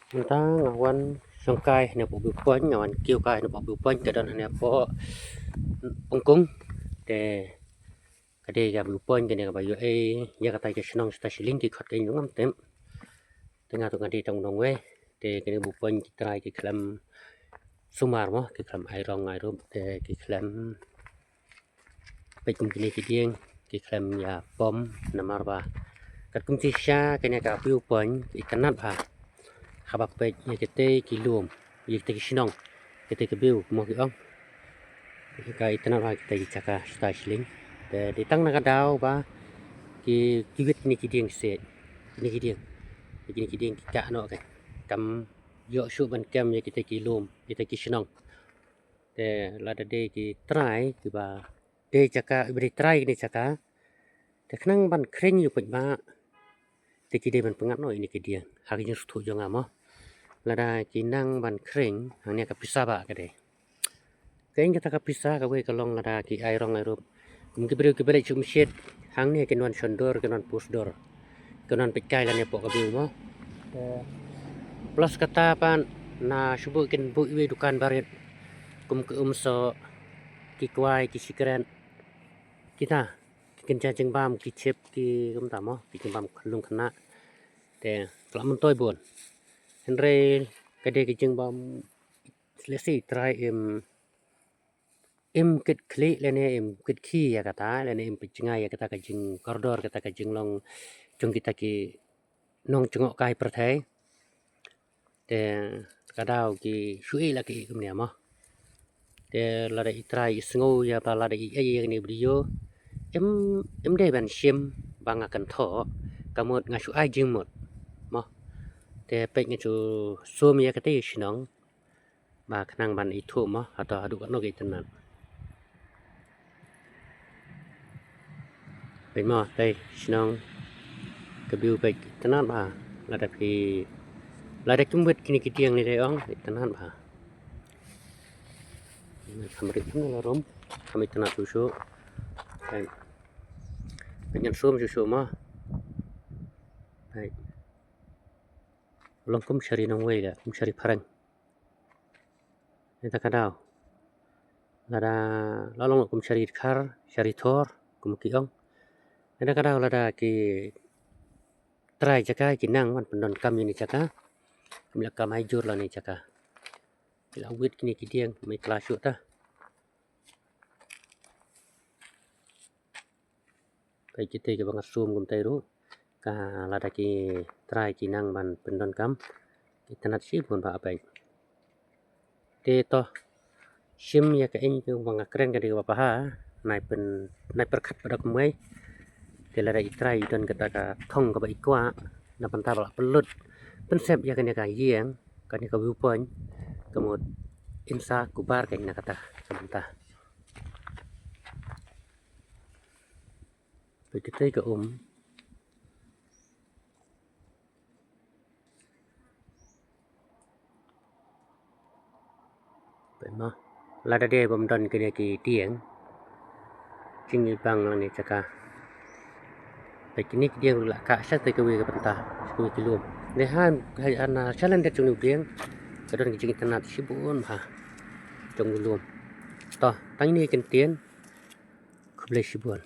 Tentang awan songkai ne po bupan awan kiu kai ne po bupan kadon ne po pungkung te kade ya bupan kene ka bayu ya kata ke senong sta siling ki khot ke ngam tem tengah tu ngadi tong dong we te kene bupan ki trai ki klam sumar mo ki klam ai rong ai rum te ki klam pe kum kini ki dieng ki klam ya pom namar ba kat kum ti sha kene ka bupan ikanat ba habak pe ye kete ki lum ye kete ki sinong kete ke biu mo ki ong ka itana ba kete ki chaka sta siling te di tang na ka dau ba ki kiwit ni ki dieng se ni ki dieng ki ka no ke kam yo su ban kem ye kete ki lum kete ki sinong te la de ki try ki ba de chaka beri try ni chaka te knang ban kring yu pe ba te ki de ban pengat no ini ki dieng ha ki su thu jo ngamo lada kinang ban kring hanya kapisa ba kade kain kita kapisa ka we kalong lada ki airong airup mungkin beri cum shit hang ni kenon sondor kenon pusdor kenon pikai lan po ka mo plus kata pan na subu ken bu we dukan barit kum ke so ki kwai ki sikren kita ken jeng bam ki chip ki kum ta mo ki bam lung khana te klam toy bon Henry kade ki jeng bam lesi try em kit kli lene em kit ki ya kata lene em pichinga ya kata ka jeng koridor kata ka jeng long jong kita ki nong chungok kai perthai te kadau ki shui la ki kum ne ma te la de try sngo ya pa la de ai ni brio em de ban shim bang akan tho kamot nga shu ai jeng mot mo te pe ngi chu sum ya kate shinong ba khnang ban I thu mo atau adu kan no ki tenan pe mo te shinong ke biu pe tenan ba la da ki la da kum wet kini ki tiang ni de ong tenan ba kamri ni la rom kami tenan su su pe pengen sum su su mo pe long kum shari nong we ga kum shari parang Neta kadau lada lalong kum shari khar shari thor kum ki ong neta kadau lada ki try jaka ki nang wan pendon kam ni jaka kum la kam ai jur la ni jaka la wit kini ki dieng mai kelas su ta kai kite ke bang sum kum tai ru ka lada ki try ki nang ban pendon kam itanat si pun ba apai te to shim ya ka en ke bang kren ka di ba ha nai perkhat pada kumai te la i try don kata ka thong ka ba ikwa na panta ba pelut pensep ya ka yeng ka ni ka bu pon kamot insa kubar ka na kata sabanta Kita ke Pema lada de bom don kene ki tieng jingi bang lang ni chaka pe kini ki dieng la ka sa te ke we ka panta ku ki lum ne han hai ana chalan de chung dieng ka don ki jing tanat sibun ha chung lum to tang ni ken tien khuble sibun